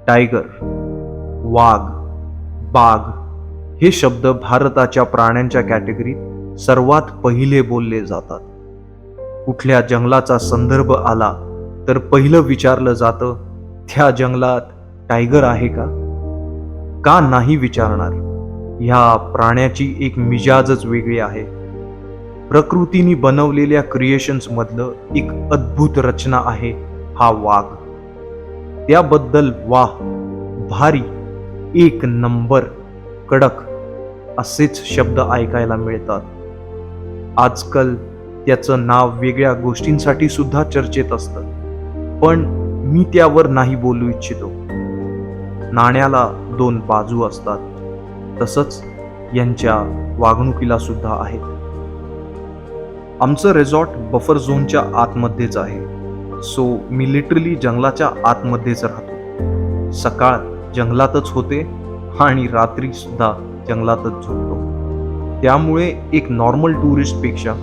Tiger, वाघ, बाघ हे शब्द भारताच्या प्राण्यांच्या कॅटेगरीत सर्वात पहिले बोलले जातात. कुठल्या जंगलाचा संदर्भ आला तर पहिलं विचारलं जातं, त्या जंगलात टायगर आहे का? का नाही विचारणार? ह्या प्राण्याची एक मिजाजच वेगळी आहे. प्रकृतीने बनवलेल्या क्रिएशन्स मधलं एक अद्भुत रचना आहे हा वाघ. त्याबद्दल वाह, भारी, एक नंबर, कडक असेच शब्द ऐकायला मिळतात. आजकाल त्याचं नाव वेगळ्या गोष्टींसाठी सुद्धा चर्चेत असतं, पण मी त्यावर नाही बोलू इच्छितो. नाण्याला दोन बाजू असतात, तसंच यांच्या वागणुकीला सुद्धा आहेत. आमचं रिसॉर्ट बफर झोनच्या आतमध्येच आहे, सो मी लिटरली जंगलाच्या आतमध्येच राहतो. सकाळ जंगलातच होते आणि रात्री सुद्धा जंगलातच झोपतो. त्यामुळे एक नॉर्मल टुरिस्टपेक्षा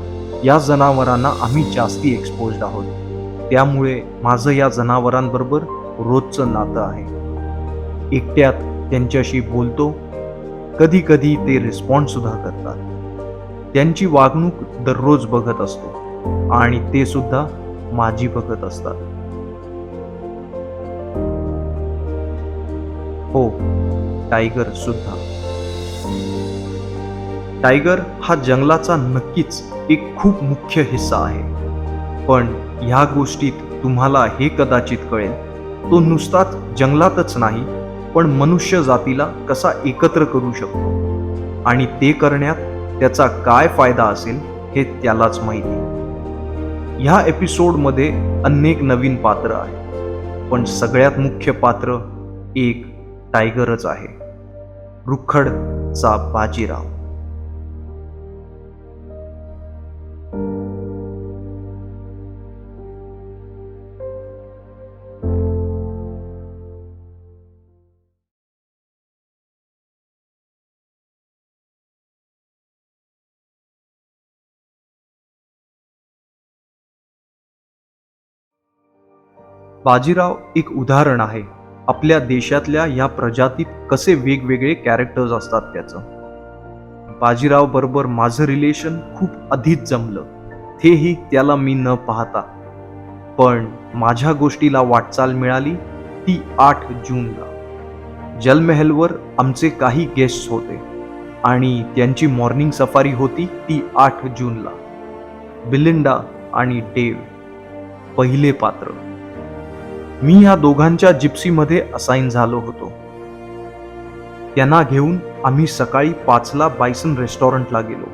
या जनावरांना आम्ही जास्ती एक्सपोज्ड आहोत. त्यामुळे माझं या जनावरांबरोबर रोजचं नातं आहे. एकट्यात त्यांच्याशी बोलतो, कधी कधी ते रिस्पॉन्ड सुद्धा करतात. त्यांची वागणूक दररोज बघत असतो आणि ते सुद्धा माझी बघत असतात. हो, टायगर सुद्धा. टायगर हा जंगलाचा नक्कीच एक खूप मुख्य हिस्सा आहे. पण ह्या गोष्टीत तुम्हाला हे कदाचित कळेल, तो नुसताच जंगलातच नाही, पण मनुष्य जातीला कसा एकत्र करू शकतो आणि ते करण्यात त्याचा काय फायदा असेल हे त्यालाच माहिती. ह्या एपिसोडमध्ये अनेक नवीन पात्र आहेत, पण सगळ्यात मुख्य पात्र एक टायगरच आहे, रुखडचा बाजीराव. बाजीराव एक उदाहरण आहे आपल्या देशातल्या या प्रजातीत कसे वेगवेगळे कॅरेक्टर्स असतात त्याचं. बाजीराव बरोबर माझं रिलेशन खूप आधीच जमलं, तेही त्याला मी न पाहता. पण माझ्या गोष्टीला वाटचाल मिळाली ती 8 जूनला. जलमहलवर आमचे काही गेस्ट होते आणि त्यांची मॉर्निंग सफारी होती ती 8 जूनला. बिलिंडा आणि डेव पहिले पात्र. मी ह्या दोघांच्या जिप्सीमध्ये असाइन झालो होतो. त्यांना घेऊन आम्ही सकाळी 5ला बायसन रेस्टॉरंटला गेलो.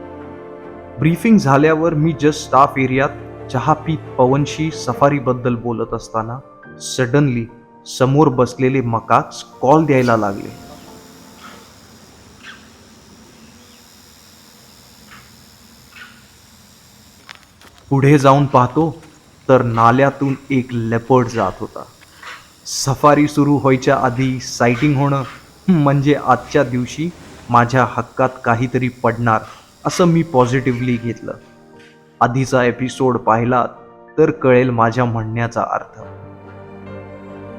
ब्रीफिंग झाल्यावर मी जस्ट स्टाफ एरियात चहा पीत पवनशी सफारीबद्दल बोलत असताना सडनली समोर बसलेले मकाक्स कॉल द्यायला लागले. पुढे जाऊन पाहतो तर नाल्यातून एक लेपर्ड जात होता. सफारी सुरू व्हायच्या आधी सायटिंग होणं म्हणजे आजच्या दिवशी माझ्या हक्कात काहीतरी पडणार असं मी पॉझिटिव्हली घेतलं. आधीचा एपिसोड पाहिलात तर कळेल माझ्या म्हणण्याचा अर्थ.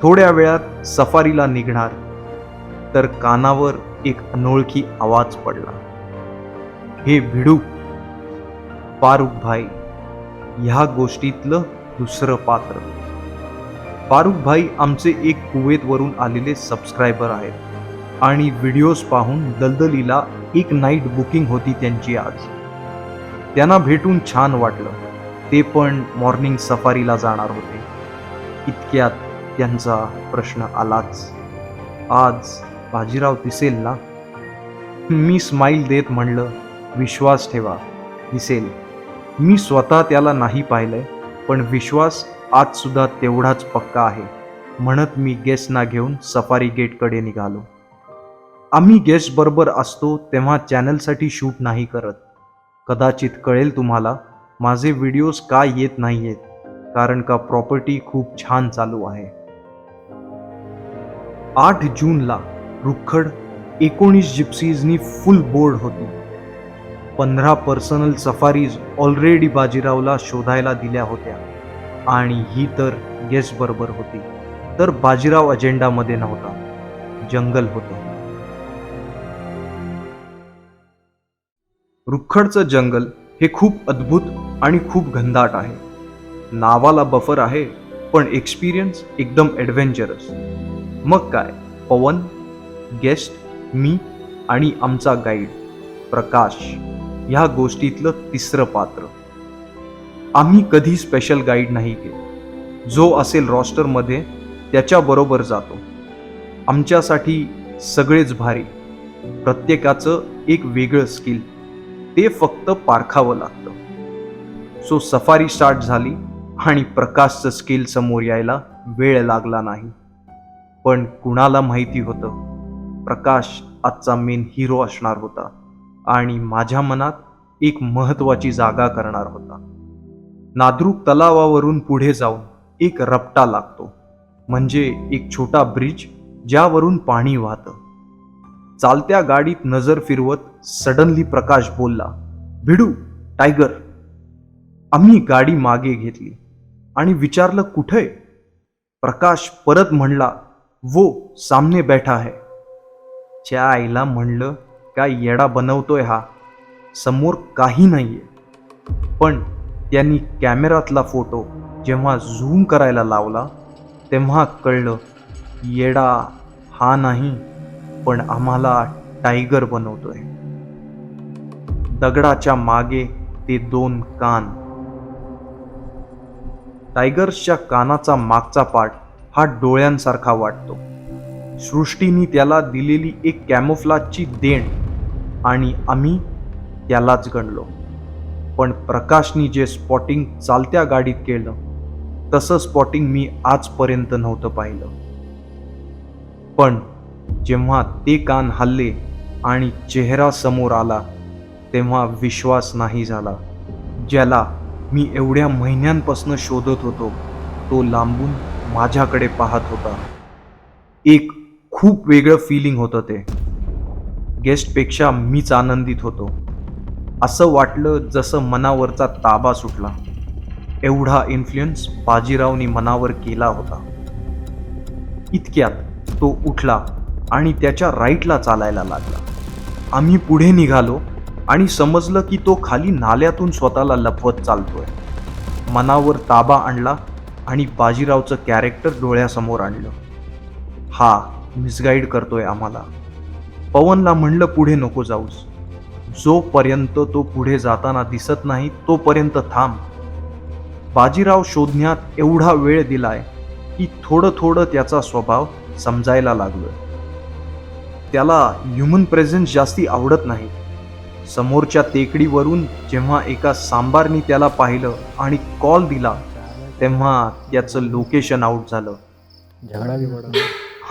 थोड्या वेळात सफारीला निघणार तर कानावर एक अनोळखी आवाज पडला. हे भिडू, फारुख भाई ह्या गोष्टीतलं दुसरं पात्र. फारुख भाई आमचे एक कुवेतवरून आलेले सबस्क्रायबर आहेत आणि व्हिडिओज पाहून दलदलीला एक नाईट बुकिंग होती त्यांची आज. त्यांना भेटून छान वाटलं. ते पण मॉर्निंग सफारीला जाणार होते. इतक्यात त्यांचा प्रश्न आलाच, आज बाजीराव दिसेल ना? मी स्माईल देत म्हणलं, विश्वास ठेवा, दिसेल. मी स्वतः त्याला नाही पाहिलंय, पण विश्वास आज सुद्धा तेवढाच पक्का आहे. म्हणत मी गेस्टना घेऊन सफारी गेटकडे निघालो. आम्ही गेस्ट बरोबर असतो तेव्हा चॅनलसाठी शूट नाही करत. कदाचित कळेल तुम्हाला माझे व्हिडिओज का येत नाहीयेत, कारण का प्रॉपर्टी खूप छान चालू आहे. 8 जूनला रुखड 19 जिप्सीजनी फुल बोर्ड होती. 15 पर्सनल सफारीज ऑलरेडी बाजीरावला शोधायला दिल्या होत्या आणि ही तर गेस्ट बरोबर होती. तर बाजीराव अजेंडामध्ये नव्हता, जंगल होतं. रुखडचं जंगल हे खूप अद्भुत आणि खूप घनदाट आहे. नावाला बफर आहे, पण एक्सपिरियन्स एकदम ॲडव्हेंचरस. मग काय, पवन, गेस्ट, मी आणि आमचा गाईड प्रकाश ह्या गोष्टीतलं तिसरं पात्र. आम्ही कधी स्पेशल गाईड नाही केलं. जो असेल रॉस्टरमध्ये त्याच्याबरोबर जातो. आमच्यासाठी सगळेच भारी, प्रत्येकाचं एक वेगळं स्किल, ते फक्त पारखावं लागतं. सो सफारी स्टार्ट झाली आणि प्रकाशचं स्किल समोर यायला वेळ लागला नाही. पण कुणाला माहिती होतं, प्रकाश आजचा मेन हिरो असणार होता आणि माझ्या मनात एक महत्वाची जागा करणार होता. नाद्रुक तलावावरून पुढे जाऊन एक रपटा लागतो, म्हणजे एक छोटा ब्रिज ज्यावरून पाणी वाहतं. चालत्या गाडीत नजर फिरवत सडनली प्रकाश बोलला, भिडू, टायगर. आम्ही गाडी मागे घेतली आणि विचारलं कुठे. प्रकाश परत म्हणला, वो सामने बैठा है. च्या आईला म्हणलं, काय येडा बनवतोय हा, समोर काही नाहीये. पण त्यांनी कॅमेरातला फोटो जेव्हा झूम करायला लावला तेव्हा कळलं, येडा हा नाही, पण आम्हाला टायगर बनवतोय. दगडाच्या मागे ते 2 कान. टायगर्सच्या कानाचा मागचा पार्ट हा डोळ्यांसारखा वाटतो. सृष्टीने त्याला दिलेली एक कॅमोफ्लाजची देण आणि आम्ही त्यालाच गणलो. पण प्रकाशनी जे स्पॉटिंग चालत्या गाडीत केलं, तसं स्पॉटिंग मी आजपर्यंत नव्हतं पाहिलं. पण जेव्हा ते कान हल्ले आणि चेहरा समोर आला तेव्हा विश्वास नाही झाला. ज्याला मी एवढ्या महिन्यांपासून शोधत होतो तो लांबून माझ्याकडे पाहत होता. एक खूप वेगळं फिलिंग होतं ते. गेस्टपेक्षा मीच आनंदित होतो. असं वाटलं जसं मनावरचा ताबा सुटला. एवढा इन्फ्लुएन्स बाजीरावनी मनावर केला होता. इतक्यात तो उठला आणि त्याच्या राईटला चालायला लागला. आम्ही पुढे निघालो आणि समजलं की तो खाली नाल्यातून स्वतःला लपवत चालतोय. मनावर ताबा आणला आणि बाजीरावचं कॅरेक्टर डोळ्यासमोर आणलं. हा मिसगाईड करतोय आम्हाला. पवनला म्हणलं पुढे नको जाऊस. जोपर्यंत तो पुढे जाताना दिसत नाही तोपर्यंत थांब. बाजीराव शोधण्यात एवढा वेळ दिलाय की थोडं थोडं त्याचा स्वभाव समजायला लागलोय. त्याला ह्युमन प्रेझेन्स जास्ती आवडत नाही. समोरच्या टेकडीवरून जेव्हा एका सांबारनी त्याला पाहिलं आणि कॉल दिला तेव्हा त्याचं लोकेशन आउट झालं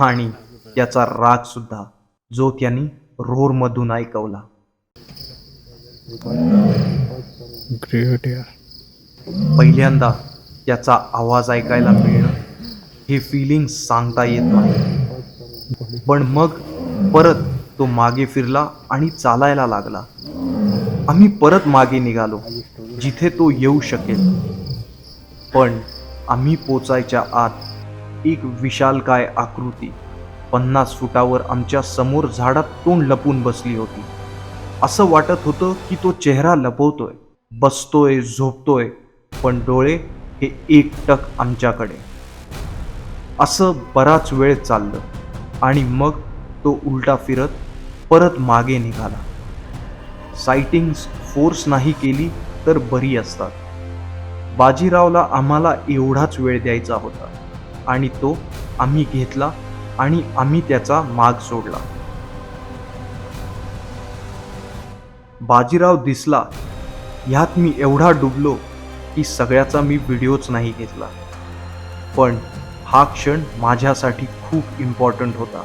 आणि त्याचा राग सुद्धा, जो त्यांनी रोरमधून ऐकवला. पहिल्यांदा त्याचा आवाज ऐकायला मिळणं हे फिलिंग सांगता येत नाही. पण मग परत तो मागे फिरला आणि चालायला लागला. आम्ही परत मागे निघालो जिथे तो येऊ शकेल. पण आम्ही पोचायच्या आत एक विशालकाय आकृती 50 फुटावर आमच्या समोर झाडात तोंड लपून बसली होती. असं वाटत होतं की तो चेहरा लपवतोय, बसतोय, झोपतोय, पण डोळे हे एकटक आमच्याकडे. असं बराच वेळ चाललं आणि मग तो उलटा फिरत परत मागे निघाला. सायटिंग्स फोर्स नाही केली तर बरी असतात. बाजीरावला आम्हाला एवढाच वेळ द्यायचा होता आणि तो आम्ही घेतला आणि आम्ही त्याचा माग सोडला. बाजीराव दिसला ह्यात मी एवढा डुबलो की सगळ्याचा मी व्हिडिओच नाही घेतला. पण हा क्षण माझ्यासाठी खूप इम्पॉर्टंट होता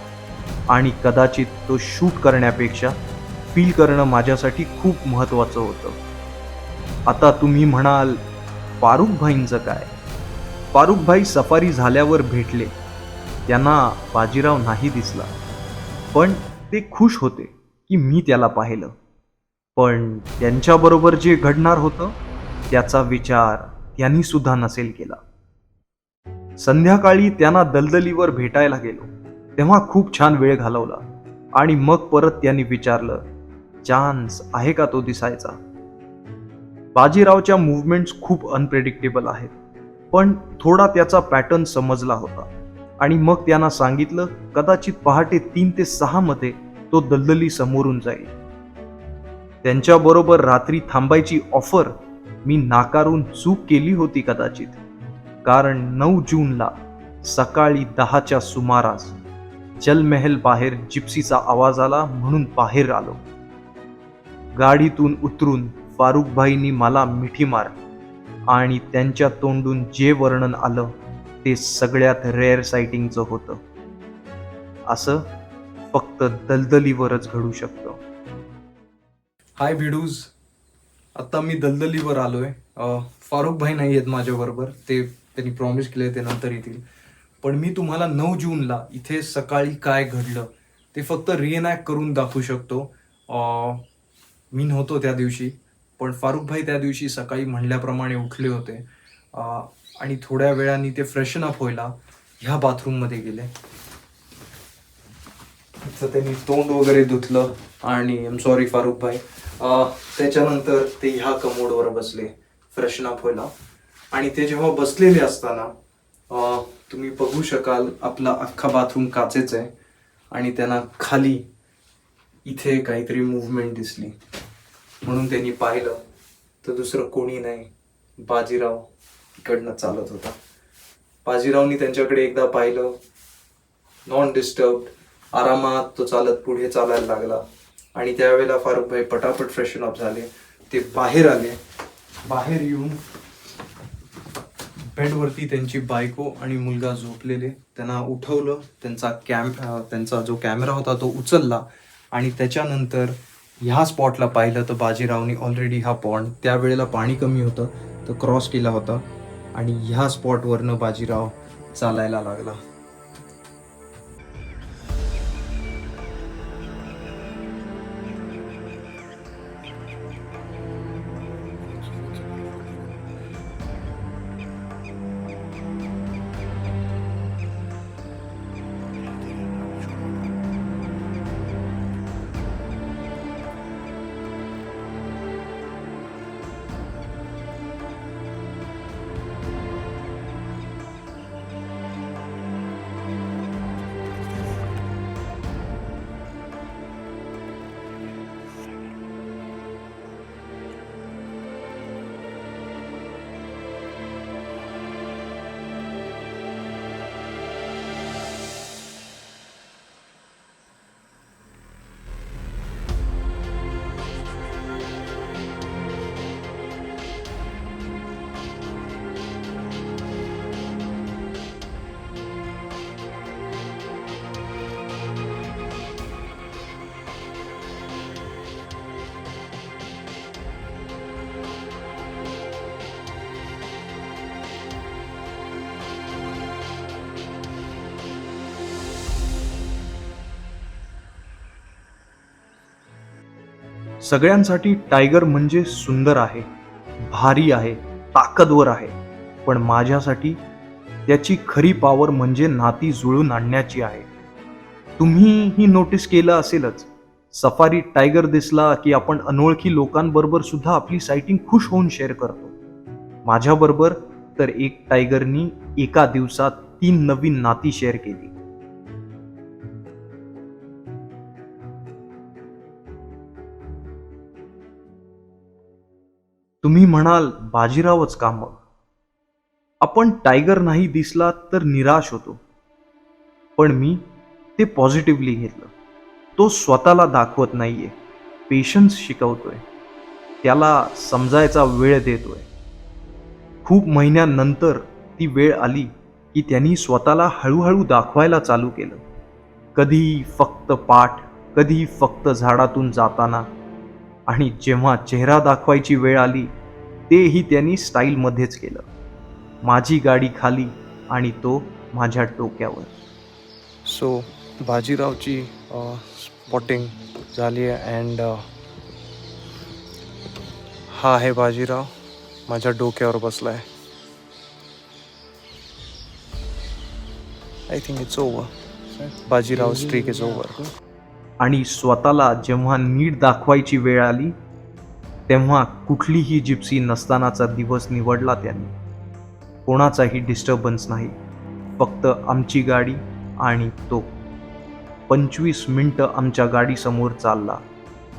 आणि कदाचित तो शूट करण्यापेक्षा फील करणं माझ्यासाठी खूप महत्त्वाचं होतं. आता तुम्ही म्हणाल, फारुख भाईंचं काय? फारुख भाई सफारी झाल्यावर भेटले. त्यांना बाजीराव नाही दिसला, पण ते खुश होते की मी त्याला पाहिलं. पण त्यांच्याबरोबर जे घडणार होतं त्याचा विचार त्यांनी सुद्धा नसेल केला. संध्याकाळी त्यांना दलदलीवर भेटायला गेलो तेव्हा खूप छान वेळ घालवला आणि मग परत त्यांनी विचारलं, चान्स आहे का तो दिसायचा? बाजीरावच्या मुवमेंट्स खूप अनप्रेडिक्टेबल आहेत, पण थोडा त्याचा पॅटर्न समजला होता आणि मग त्यांना सांगितलं कदाचित पहाटे 3 ते 6 मध्ये तो दलदली समोरून जाईल. त्यांच्याबरोबर रात्री थांबायची ऑफर मी नाकारून चूक केली होती कदाचित, कारण 9 जूनला सकाळी 10च्या सुमारास जलमहल बाहेर जिप्सीचा आवाज आला म्हणून बाहेर आलो. गाडीतून उतरून फारुखभाईंनी मला मिठी मारली आणि त्यांच्या तोंडून जे वर्णन आलं ते सगळ्यात रेअर सायटिंगचं होतं. असं फक्त दलदलीवरच घडू शकतं. हाय भिडूज, आता मी दलदलीवर आलोय. फारुखभाई नाही आहेत माझ्याबरोबर, त्यांनी प्रॉमिस केले ते नंतर येतील. पण मी तुम्हाला 9 जूनला इथे सकाळी काय घडलं ते फक्त रिएनॅक्ट करून दाखवू शकतो. मी नव्हतो त्या दिवशी, पण फारुखभाई त्या दिवशी सकाळी म्हणल्याप्रमाणे उठले होते आणि थोड्या वेळाने ते फ्रेशन अप व्हायला ह्या बाथरूममध्ये गेले. इथं त्यांनी तोंड वगैरे धुतलं आणि आय एम सॉरी फारुखभाई. त्याच्यानंतर ते ह्या कमोडवर बसले फ्रेशन अप व्हायला आणि ते जेव्हा बसलेले असताना तुम्ही बघू शकाल आपला अख्खा बाथरूम काचेच आहे आणि त्यांना खाली इथे काहीतरी मूव्हमेंट दिसली म्हणून त्यांनी पाहिलं तर दुसरं कोणी नाही, बाजीराव इकडनं चालत होता. बाजीरावनी त्यांच्याकडे एकदा पाहिलं, नॉन डिस्टर्ब्ड आरामात तो चालत पुढे चालायला लागला आणि त्यावेळेला फारुखभाई पटापट फ्रेशन अप झाले. ते बाहेर आले. बाहेर येऊन बेडवरती त्यांची बायको आणि मुलगा झोपलेले, त्यांना उठवलं. त्यांचा जो कॅमेरा होता तो उचलला आणि त्याच्यानंतर ह्या स्पॉटला पाहिलं तर बाजीरावनी ऑलरेडी हा पॉन्ड, त्यावेळेला पाणी कमी होतं तर क्रॉस केला होता आणि ह्या स्पॉटवरनं बाजीराव चालायला लागला. सगळ्यांसाठी टायगर म्हणजे सुंदर आहे, भारी आहे, ताकदवर आहे, पण माझ्यासाठी त्याची खरी पॉवर म्हणजे नाती जुळून आणण्याची आहे. तुम्ही ही नोटीस केलं असेलच, सफारी टायगर दिसला की आपण अनोळखी लोकांबरोबर सुद्धा आपली सायटिंग खुश होऊन शेअर करतो. माझ्याबरोबर तर एक टायगरनी एका दिवसात 3 नवीन नाती शेअर केली. तुम्ही म्हणाल बाजीरावच का मग? आपण टायगर नाही दिसला तर निराश होतो, पण मी ते पॉझिटिव्हली घेतलं. तो स्वतःला दाखवत नाहीये, पेशन्स शिकवतोय, त्याला समजायचा वेळ देतोय. खूप महिन्यानंतर ती वेळ आली की त्यांनी स्वतःला हळूहळू दाखवायला चालू केलं. कधी फक्त पाठ, कधी फक्त झाडातून जाताना, आणि जेव्हा चेहरा दाखवायची वेळ आली तेही त्यांनी स्टाईलमध्येच केलं. माझी गाडी खाली आणि तो माझ्या डोक्यावर. सो बाजीरावची स्पॉटिंग झाली आहे अँड हा आहे बाजीराव, माझ्या डोक्यावर बसलाय. I think it's over. Bajirao streak is over. आणि स्वतःला जेव्हा नीट दाखवायची वेळ आली तेव्हा कुठलीही जिप्सी नसतानाचा दिवस निवडला त्यांनी. कोणाचाही डिस्टर्बन्स नाही, फक्त आमची गाडी आणि तो. 25 मिनिटं आमच्या गाडीसमोर चालला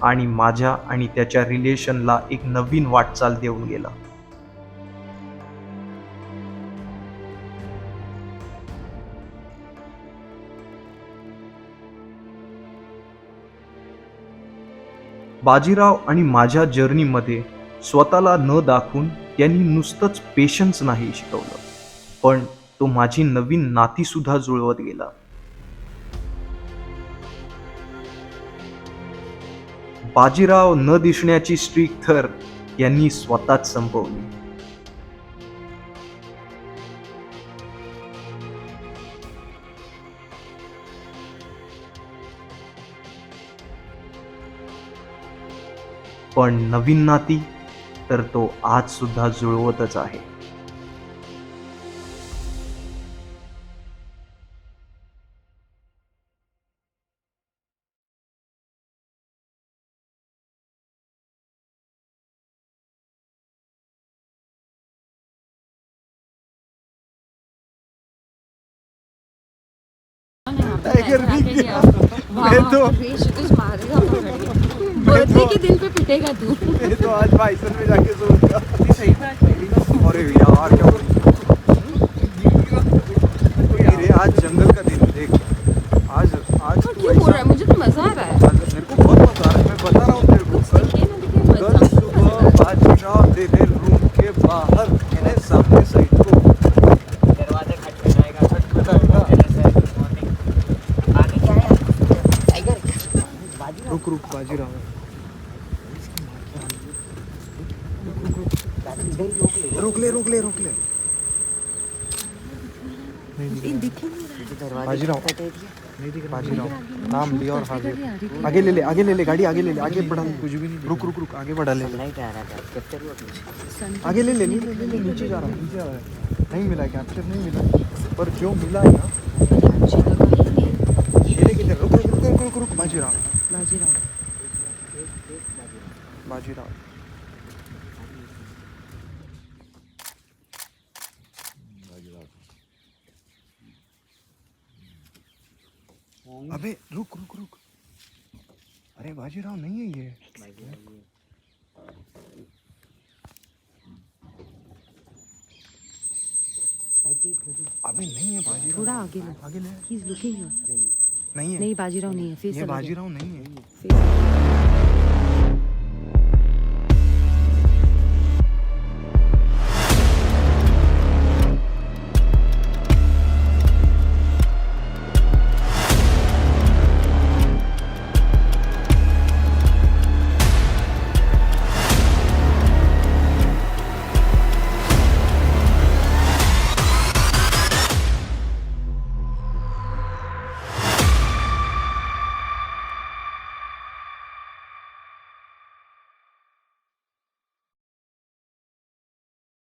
आणि माझ्या आणि त्याच्या रिलेशनला एक नवीन वाटचाल देऊन गेला. बाजीराव आणि माझ्या जर्नीमध्ये स्वतःला न दाखवून त्यांनी नुसतंच पेशन्स नाही शिकवलं, पण तो माझी नवीन नाती सुद्धा जुळवत गेला. बाजीराव न दिसण्याची स्ट्रीक तर यांनी स्वतःच संपवली. पण नवीन नाती तर तो आज सुद्धा जुळवतच आहे. बर्थडे के दिन पे पिटेगा तू. मैं तो आज बाइसन में जाके सोऊंगा. सही बात है. अरे यार क्या रे, आज जंगल का दिन देख. आज क्यों बोल रहा है? मुझे तो मजा आ रहा है. मेरे को बहुत मजा आ रहा है. मैं बता रहा हूँ तेरे को. कल सुबह बाजीराव तेरे रूम के बाहर मेरे सामने साइड को दरवाजे खटखटाएगा. आगे क्या है? टाइगर. रुक बाजीराव. रोक ले. बाजीराव नाम लिया और आगे ले ले गाड़ी आगे ले ले. आगे बढ़ा ले. कुछ भी नहीं. रुक आगे बढ़ा ले. आगे ले नीचे जा रहा है. नहीं मिला कैप्चर नहीं मिला, पर जो मिला है ना शेरे किधर. रुक बाजीराव. अबे रुक. अरे बाजीराव नहीं है ये. अबे नहीं है बाजीराव. थोड़ा आगे ले. He's looking here. नहीं है. नहीं बाजीराव नहीं है. ये बाजीराव नहीं है.